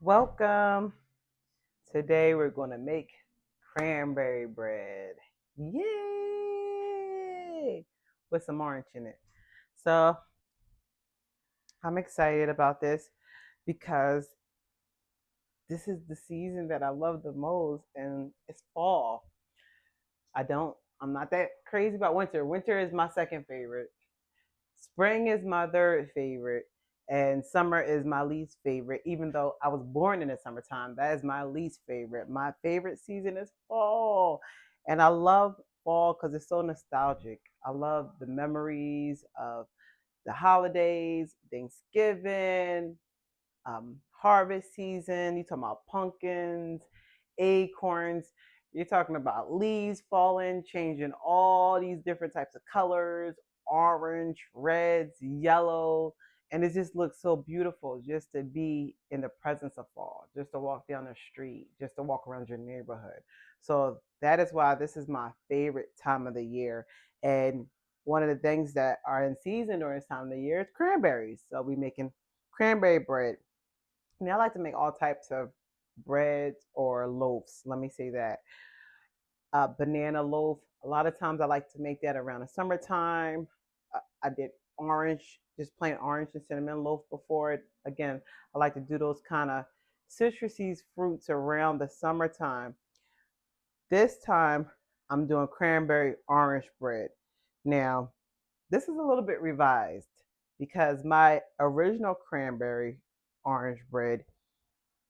Welcome. Today we're going to make cranberry bread. Yay! With some orange in it. So I'm excited about this because this is the season that I love the most, and it's fall. I'm not that crazy about winter. Winter is my second favorite. Spring is my third favorite, and summer is my least favorite. Even though I was born in the summertime, that is my least favorite. My favorite season is fall, and I love fall because it's so nostalgic. I love the memories of the holidays, Thanksgiving, harvest season. You talking about pumpkins, acorns. You're talking about leaves falling, changing all these different types of colors, orange, reds, yellow, and it just looks so beautiful just to be in the presence of fall, just to walk down the street, just to walk around your neighborhood. So that is why this is my favorite time of the year. And one of the things that are in season during this time of the year is cranberries. So we making cranberry bread. Now, I like to make all types of breads or loaves. Let me say that. Banana loaf. A lot of times I like to make that around the summertime. I did orange, just plain orange and cinnamon loaf before it. Again, I like to do those kind of citrusy fruits around the summertime. This time I'm doing cranberry orange bread. Now, this is a little bit revised because my original cranberry orange bread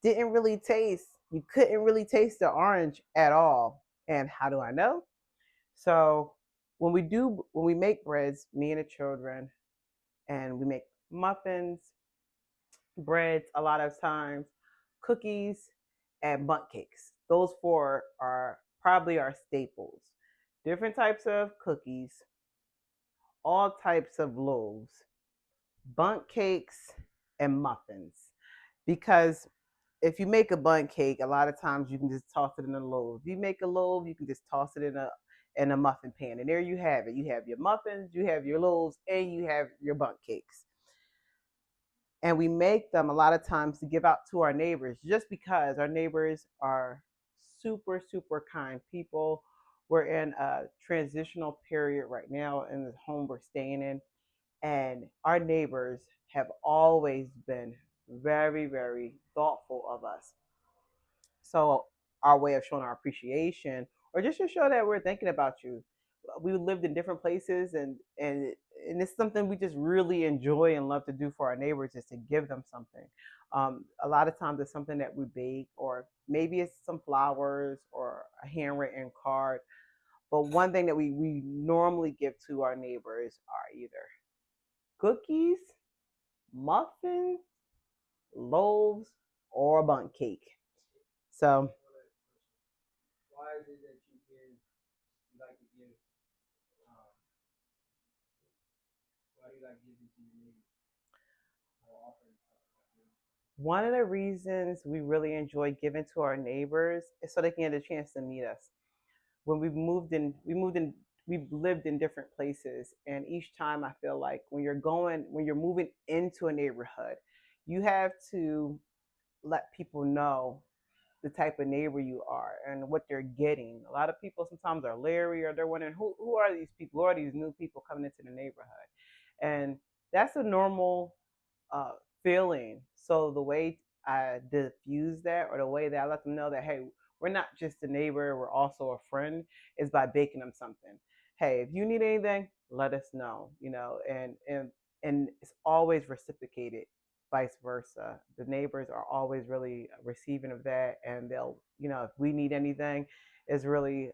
didn't really taste, you couldn't really taste the orange at all. And how do I know? So when we make breads, me and the children, and we make muffins, breads a lot of times, cookies, and bundt cakes. Those four are probably our staples. Different types of cookies, all types of loaves, bundt cakes, and muffins. Because if you make a bundt cake, a lot of times you can just toss it in a loaf. If you make a loaf, you can just toss it in a muffin pan, and there you have it. You have your muffins, you have your loaves, and you have your bundt cakes. And we make them a lot of times to give out to our neighbors, just because our neighbors are super super kind people. We're in a transitional period right now in the home we're staying in, and our neighbors have always been very very thoughtful of us. So our way of showing our appreciation, or just to show that we're thinking about you. We lived in different places, and it's something we just really enjoy and love to do for our neighbors, is to give them something. A lot of times it's something that we bake, or maybe it's some flowers or a handwritten card. But one thing that we normally give to our neighbors are either cookies, muffins, loaves, or a bundt cake. So one of the reasons we really enjoy giving to our neighbors is so they can get a chance to meet us. When we've lived in different places, and each time I feel like when you're moving into a neighborhood, you have to let people know the type of neighbor you are and what they're getting. A lot of people sometimes are leery, or they're wondering who are these people, who are these new people coming into the neighborhood, and that's a normal uh, feeling. So the way I diffuse that, or the way that I let them know that, hey, we're not just a neighbor, we're also a friend, is by baking them something. Hey, if you need anything, let us know. And it's always reciprocated. Vice versa, the neighbors are always really receiving of that, and they'll, if we need anything, it's really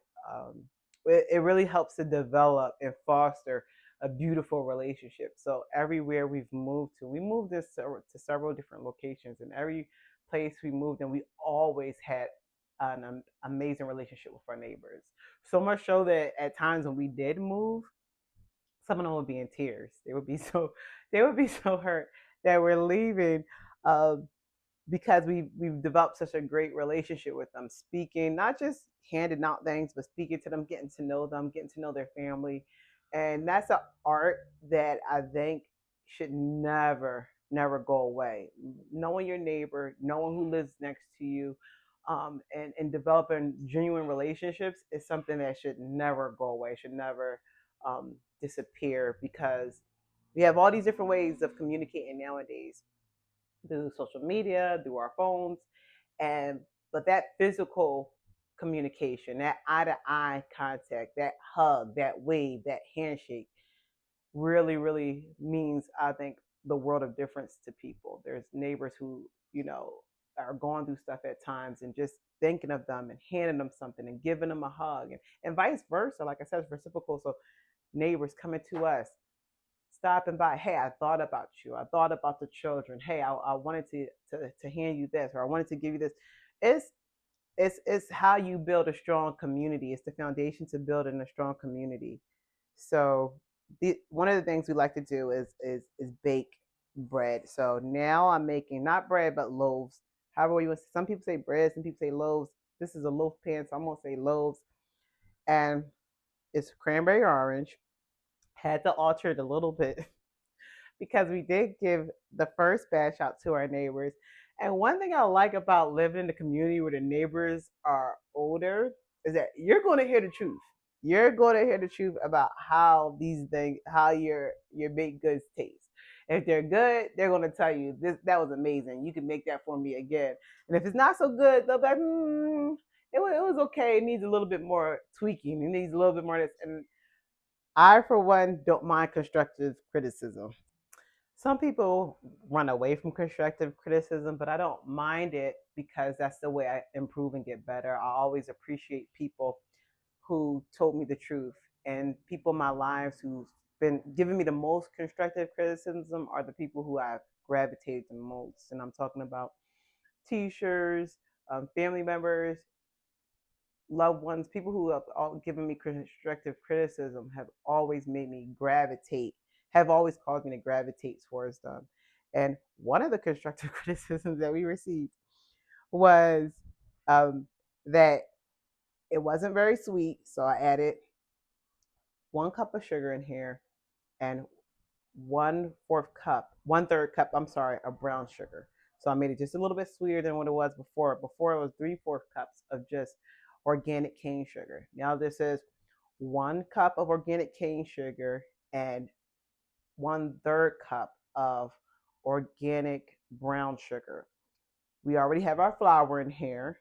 it really helps to develop and foster a beautiful relationship. So everywhere we moved this to several different locations, and every place we moved in, we always had an amazing relationship with our neighbors. So much so that at times when we did move, some of them would be in tears. They would be so hurt that we're leaving. Um, because we've developed such a great relationship with them, speaking, not just handing out things, but speaking to them, getting to know them, getting to know their family. And that's an art that I think should never go away. Knowing your neighbor, knowing who lives next to you, and developing genuine relationships is something that should never go away, should never disappear, because we have all these different ways of communicating nowadays through social media, through our phones, and but that physical communication, that eye to eye contact, that hug, that wave, that handshake really, really means, I think, the world of difference to people. There's neighbors who, are going through stuff at times, and just thinking of them and handing them something and giving them a hug, and vice versa. Like I said, it's reciprocal. So neighbors coming to us, stopping by. Hey, I thought about you. I thought about the children. Hey, I wanted to hand you this, or I wanted to give you this. It's it's how you build a strong community. It's the foundation to building a strong community. So one of the things we like to do is bake bread. So now I'm making not bread but loaves. However you want. Some people say bread, some people say loaves. This is a loaf pan, so I'm gonna say loaves. And it's cranberry orange. Had to alter it a little bit because we did give the first batch out to our neighbors. And one thing I like about living in the community where the neighbors are older is that you're going to hear the truth. You're going to hear the truth about how these things, how your baked goods taste. If they're good, they're going to tell you this, that was amazing. You can make that for me again. And if it's not so good, they'll be like, it was okay. It needs a little bit more tweaking. It needs a little bit more of this. And I, for one, don't mind constructive criticism. Some people run away from constructive criticism, but I don't mind it because that's the way I improve and get better. I always appreciate people who told me the truth, and people in my lives who've been giving me the most constructive criticism are the people who I've gravitated the most. And I'm talking about teachers, family members, loved ones, people who have all given me constructive criticism have always made me gravitate, have always caused me to gravitate towards them. And one of the constructive criticisms that we received was um, that it wasn't very sweet. So I added 1 cup of sugar in here and 1/4 cup, I'm sorry, of brown sugar. So I made it just a little bit sweeter than what it was before. Before it was 3/4 cups of just organic cane sugar. Now this is 1 cup of organic cane sugar and 1/3 cup of organic brown sugar. We already have our flour in here.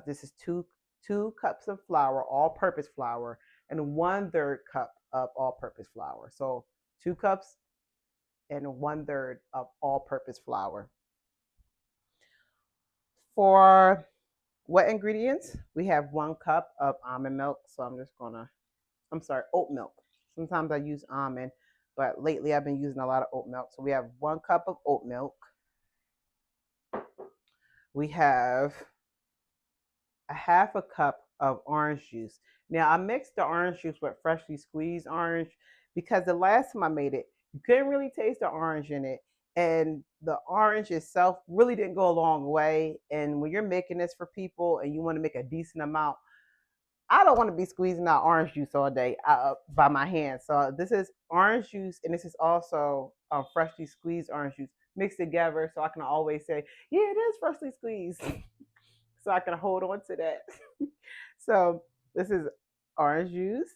This is two cups of flour, all-purpose flour, and 1/3 cup of all-purpose flour. So 2 cups and 1/3 of all-purpose flour. For wet ingredients, we have 1 cup of almond milk. So I'm sorry, oat milk. Sometimes I use almond, but lately I've been using a lot of oat milk. So we have 1 cup of oat milk. We have a 1/2 cup of orange juice. Now I mixed the orange juice with freshly squeezed orange because the last time I made it, you couldn't really taste the orange in it. And the orange itself really didn't go a long way. And when you're making this for people and you want to make a decent amount, I don't want to be squeezing out orange juice all day by my hand. So this is orange juice, and this is also freshly squeezed orange juice mixed together. So I can always say, yeah, it is freshly squeezed. So I can hold on to that. So this is orange juice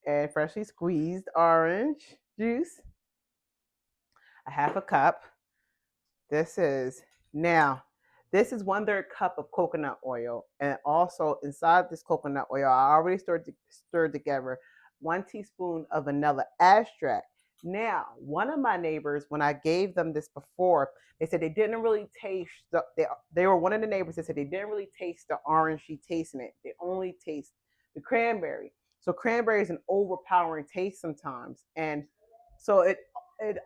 and freshly squeezed orange juice, a 1/2 cup. This is now, this is 1/3 cup of coconut oil. And also inside this coconut oil, I already stirred together 1 teaspoon of vanilla extract. Now, one of my neighbors, when I gave them this before, they said they didn't really taste they were one of the neighbors that said they didn't really taste the orangey taste in it. They only taste the cranberry. So cranberry is an overpowering taste sometimes. And so it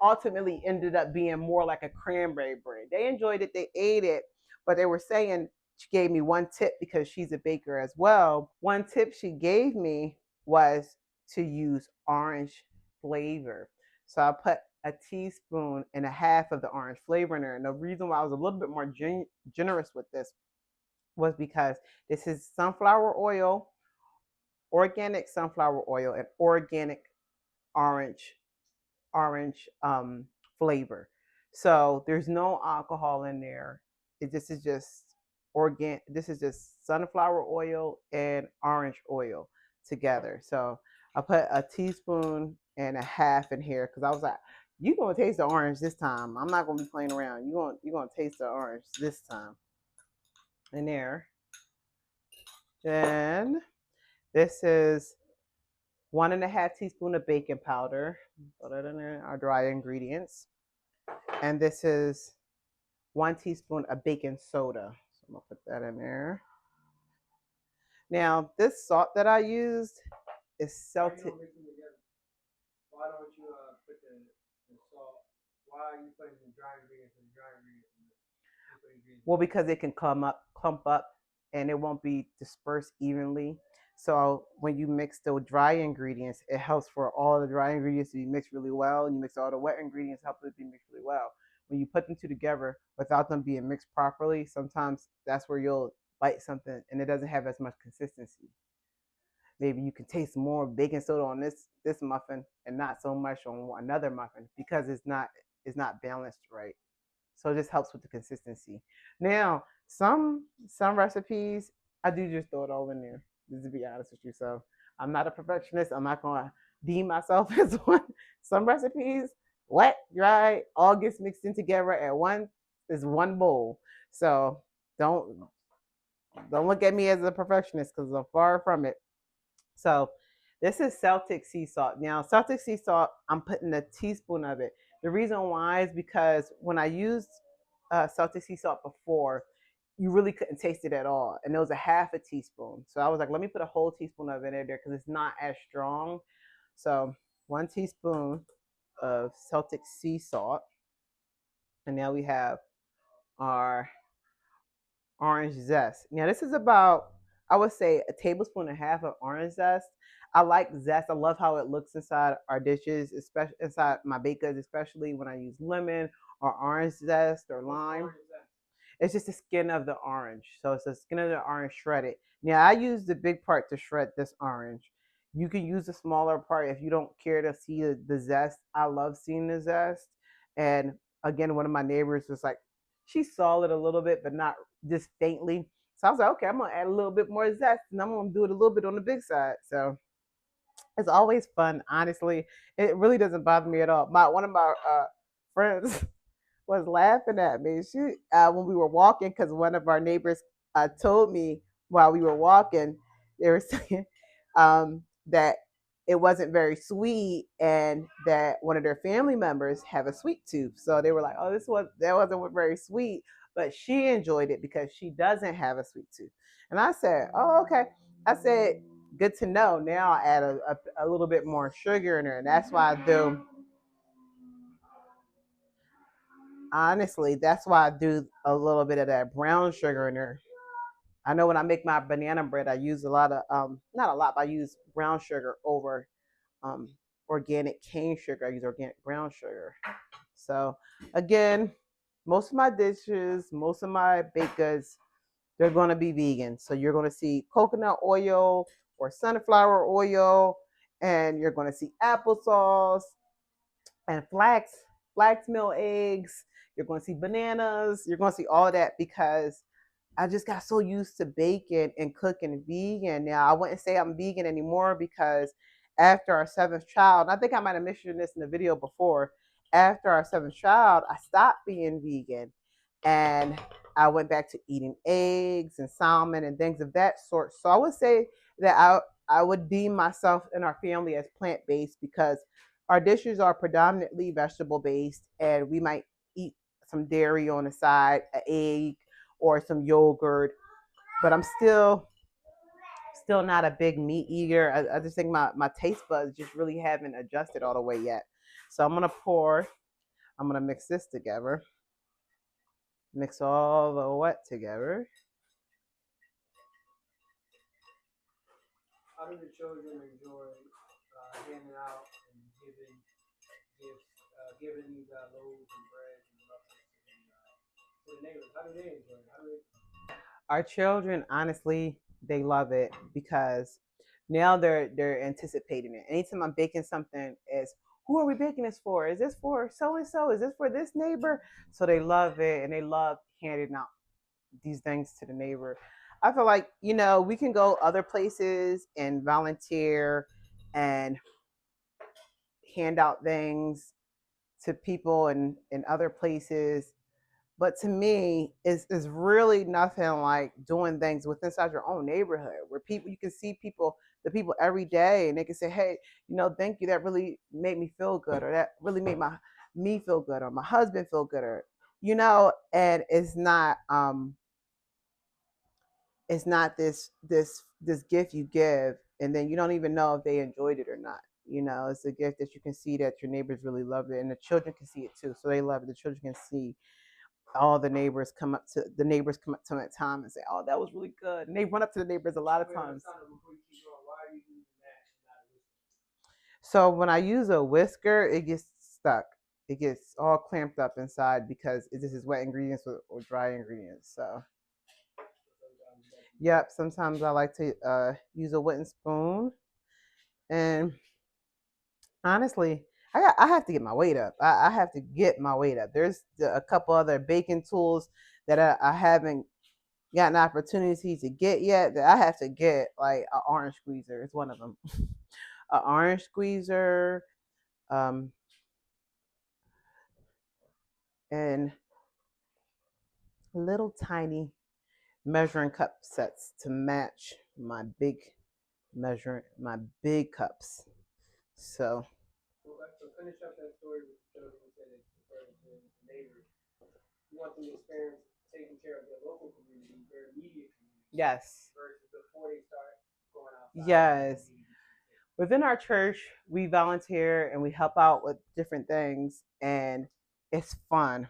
ultimately ended up being more like a cranberry bread. They enjoyed it, they ate it, but they were saying, she gave me one tip because she's a baker as well. One tip she gave me was to use orange flavor. So I put a teaspoon and a half of the orange flavor in there. And the reason why I was a little bit more generous with this was because this is sunflower oil, organic sunflower oil, and organic orange flavor. So there's no alcohol in there. This is just This is just sunflower oil and orange oil together. So I put a teaspoon and a half in here because I was like, "You gonna taste the orange this time? I'm not gonna be playing around. You gonna taste the orange this time." In there. Then this is 1.5 teaspoon of baking powder. Put it in there. Our dry ingredients. And this is 1 teaspoon of baking soda. So I'm gonna put that in there. Now, this salt that I used is Celtic. Why don't you put the salt? Why are you putting the dry ingredients in the dry ingredients? Well, because it can clump up, and it won't be dispersed evenly. So when you mix the dry ingredients, it helps for all the dry ingredients to be mixed really well, and you mix all the wet ingredients, help it be mixed really well. When you put them two together without them being mixed properly, sometimes that's where you'll bite something and it doesn't have as much consistency. Maybe you can taste more baking soda on this muffin and not so much on another muffin because it's not balanced right. So it just helps with the consistency. Now, some recipes I do just throw it all in there. Just to be honest with you, so I'm not a perfectionist. I'm not gonna deem myself as one. Some recipes, wet, dry, all gets mixed in together at one bowl. So don't don't look at me as a perfectionist because I'm far from it. So this is Celtic sea salt. Now, Celtic sea salt, I'm putting a teaspoon of it. The reason why is because when I used Celtic sea salt before, you really couldn't taste it at all. And it was a half a teaspoon. So I was like, let me put a whole teaspoon of it in there because it's not as strong. So 1 teaspoon of Celtic sea salt. And now we have our orange zest. Now this is about, I would say, a tablespoon and a half of orange zest. I like zest. I love how it looks inside our dishes, especially inside my baked goods, especially when I use lemon or orange zest or lime. It's just the skin of the orange. So it's the skin of the orange shredded. Now I use the big part to shred this orange. You can use the smaller part if you don't care to see the zest. I love seeing the zest. And again, one of my neighbors was like, she saw it a little bit, but not just faintly. So I was like, okay, I'm gonna add a little bit more zest, and I'm gonna do it a little bit on the big side. So it's always fun, honestly. It really doesn't bother me at all. My one of my friends was laughing at me. She when we were walking, because one of our neighbors told me while we were walking, they were saying that it wasn't very sweet, and that one of their family members have a sweet tooth. So they were like, "Oh, that wasn't very sweet," but she enjoyed it because she doesn't have a sweet tooth. And I said, "Oh, okay." I said, "Good to know." Now I add a little bit more sugar in there, and that's why I do. Honestly, that's why I do a little bit of that brown sugar in there. I know when I make my banana bread, I use a lot of not a lot, but I use brown sugar over um, organic cane sugar. I use organic brown sugar. So again, most of my dishes, most of my baked goods, they're going to be vegan. So you're going to see coconut oil or sunflower oil, and you're going to see applesauce and flax meal eggs. You're going to see bananas. You're going to see all that because I just got so used to baking and cooking vegan. Now I wouldn't say I'm vegan anymore because after our seventh child, and I think I might have mentioned this in the video before. After our seventh child, I stopped being vegan, and I went back to eating eggs and salmon and things of that sort. So I would say that I would deem myself and our family as plant based because our dishes are predominantly vegetable based, and we might eat some dairy on the side, an egg, or some yogurt. But I'm still not a big meat eater. I just think my taste buds just really haven't adjusted all the way yet. So I'm gonna mix this together. Mix all the wet together. How do the children enjoy handing out and giving gifts, giving these loaves and bread and muffins to the neighbors? How do they enjoy it? How do they Our children, honestly, they love it because now they're anticipating it. Anytime I'm baking something as who are we baking this for? Is this for so and so? Is this for this neighbor? So they love it, and they love handing out these things to the neighbor. I feel like, we can go other places and volunteer and hand out things to people in other places. But to me, it's really nothing like doing things within inside your own neighborhood where people you can see the people every day, and they can say, hey, thank you. That really made me feel good, or that really made me feel good, or my husband feel good, or and it's not this gift you give, and then you don't even know if they enjoyed it or not. It's a gift that you can see that your neighbors really loved it, and the children can see it too, so they love it. The children can see all the neighbors come up to them at time and say, oh, that was really good, and they run up to the neighbors a lot of times. So when I use a whisker, it gets stuck. It gets all clamped up inside because this is wet ingredients or dry ingredients. So yep, sometimes I like to use a wooden spoon. And honestly, I have to get my weight up. I have to get my weight up. There's a couple other baking tools that I haven't gotten opportunity to get yet that I have to get. Like an orange squeezer is one of them. An orange squeezer, um, and little tiny measuring cup sets to match my big cups. So finish up that story with the children. You said it's referring to neighbors. You want them to experience taking care of their local community, their immediate community. Yes. Versus before they start going outside. Yes. Within our church, we volunteer and we help out with different things, and it's fun.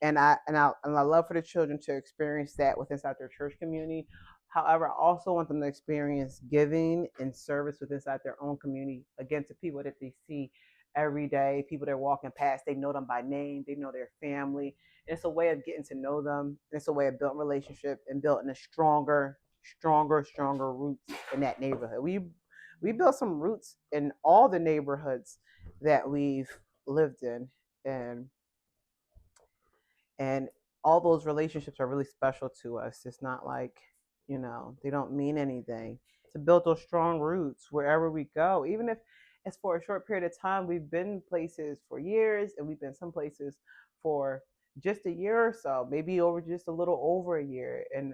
And I love for the children to experience that within inside their church community. However, I also want them to experience giving and service within inside their own community, again, to people that they see every day, people that are walking past. They know them by name, they know their family. It's a way of getting to know them. It's a way of building relationship and building a stronger roots in that neighborhood. We built some roots in all the neighborhoods that we've lived in, and and all those relationships are really special to us. It's not like, they don't mean anything. To build those strong roots wherever we go, even if it's for a short period of time. We've been places for years, and we've been some places for just a year or so, maybe over just a little over a year, and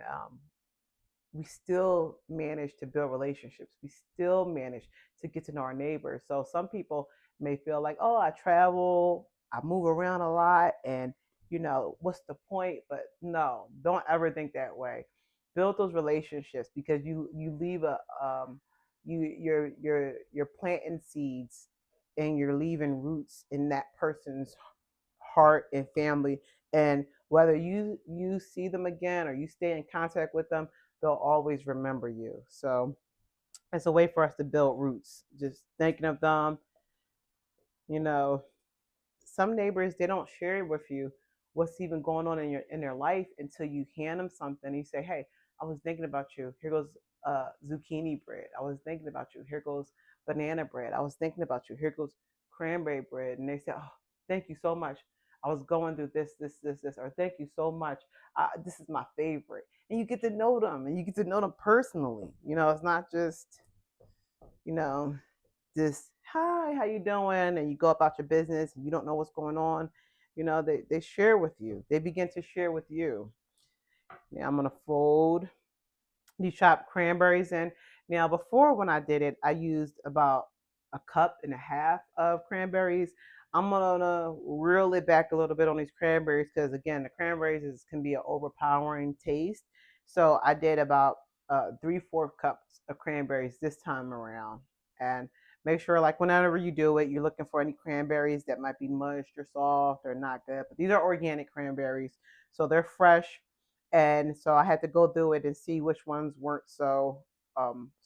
we still manage to build relationships. We still manage to get to know our neighbors. So some people may feel like, oh, I travel, I move around a lot, and what's the point? But no, don't ever think that way. Build those relationships, because you leave you're planting seeds, and you're leaving roots in that person's heart and family. And whether you see them again or you stay in contact with them, they'll always remember you. So it's a way for us to build roots. Just thinking of them, you know, some neighbors, they don't share with you what's even going on in their life until you hand them something. You say, hey, I was thinking about you. Here goes zucchini bread. I was thinking about you. Here goes banana bread. I was thinking about you. Here goes cranberry bread. And they say, oh, thank you so much. I was going through this, or thank you so much. This is my favorite. And you get to know them, and you get to know them personally. It's not just, you know, just hi, how you doing, and you go about your business and you don't know what's going on. They share with you. They begin to share with you. Now I'm gonna fold these chopped cranberries in. Now before, when I did it, I used about a cup and a half of cranberries. I'm gonna reel it back a little bit on these cranberries, because again, the cranberries can be an overpowering taste. So I did about 3/4 cups of cranberries this time around. And make sure, like, whenever you do it, you're looking for any cranberries that might be mushed or soft or not good. But these are organic cranberries, so they're fresh. And so I had to go through it and see which ones weren't so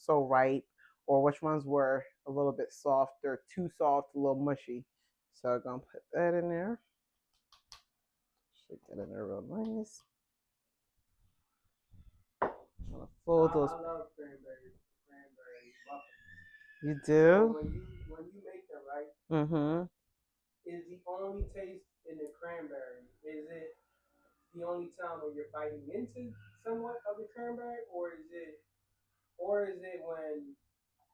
ripe, or which ones were a little bit soft or too soft, a little mushy. So I'm gonna put that in there. Shake that in there real nice. I'm gonna fold those. I love cranberry muffins. You do? When you make them, right? Mm-hmm. is the only taste in the cranberry? Is it the only time when you're biting into somewhat of the cranberry, or is it when,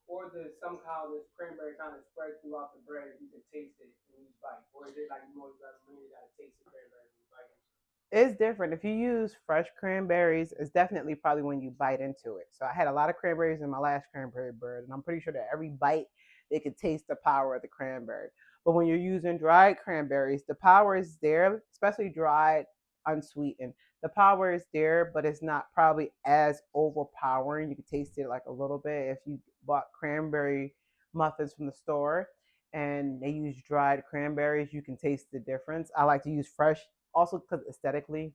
or does somehow this cranberry kind of spread throughout the bread and you can taste it in each bite, or is it like you gotta taste the cranberry when you bite into it? It's different. If you use fresh cranberries, it's definitely probably when you bite into it. So I had a lot of cranberries in my last cranberry bread, and I'm pretty sure that every bite they could taste the power of the cranberry. But when you're using dried cranberries, the power is there, especially dried, unsweetened. The power is there, but it's not probably as overpowering. You can taste it like a little bit if you bought cranberry muffins from the store and they use dried cranberries. You can taste the difference. I like to use fresh, also because aesthetically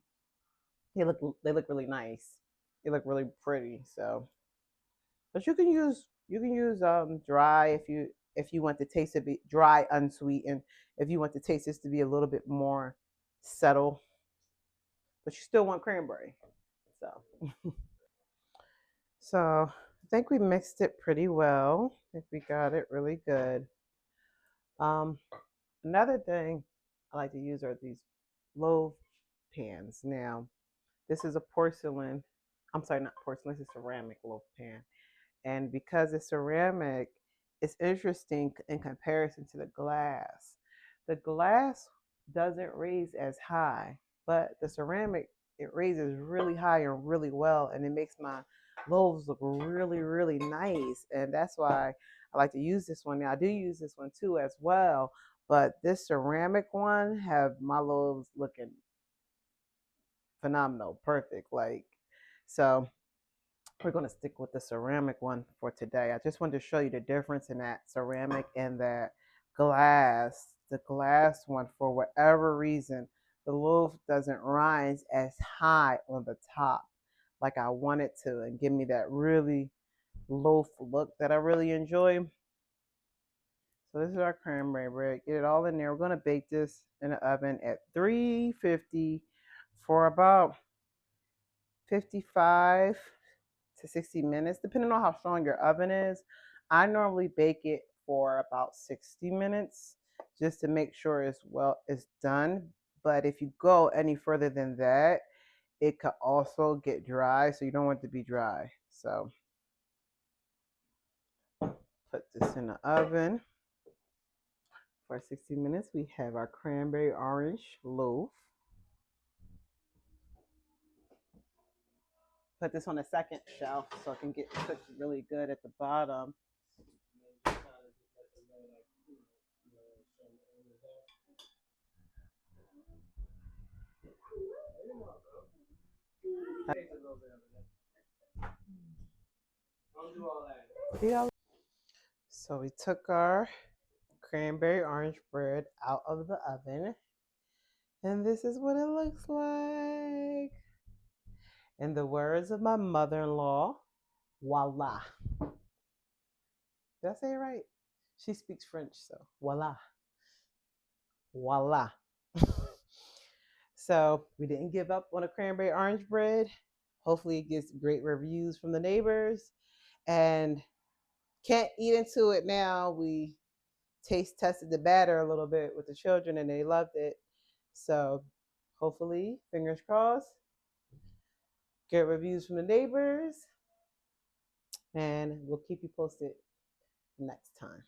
they look really nice. They look really pretty. So, but you can use dry if you want the taste to be dry, unsweetened. If you want the taste just to be a little bit more subtle, but you still want cranberry. So, so I think we mixed it pretty well. I think we got it really good. Um, Another thing I like to use are these loaf pans. Now, this is a porcelain. I'm sorry, not porcelain. This is ceramic loaf pan. And because it's ceramic, it's interesting in comparison to the glass. The glass doesn't raise as high, but the ceramic, it raises really high and really well, and it makes my loaves look really, really nice. And that's why I like to use this one. Now, I do use this one too as well, but this ceramic one have my loaves looking phenomenal, perfect. Like, so we're going to stick with the ceramic one for today. I just wanted to show you the difference in that ceramic and that glass. The glass one, for whatever reason, the loaf doesn't rise as high on the top like I want it to and give me that really loaf look that I really enjoy. So this is our cranberry bread. Get it all in there. We're going to bake this in the oven at 350 for about 55 to 60 minutes, depending on how strong your oven is. I normally bake it for about 60 minutes just to make sure it's done. But if you go any further than that, it could also get dry, so you don't want it to be dry. So put this in the oven for 60 minutes. We have our cranberry orange loaf. Put this on the second shelf so it can get cooked really good at the bottom. So we took our cranberry orange bread out of the oven, and this is what it looks like. In the words of my mother-in-law, voila. Did I say it right? She speaks French, so voila. Voila. So we didn't give up on a cranberry orange bread. Hopefully it gets great reviews from the neighbors. And can't eat into it now. We taste tested the batter a little bit with the children and they loved it. So hopefully, fingers crossed, get reviews from the neighbors, and we'll keep you posted next time.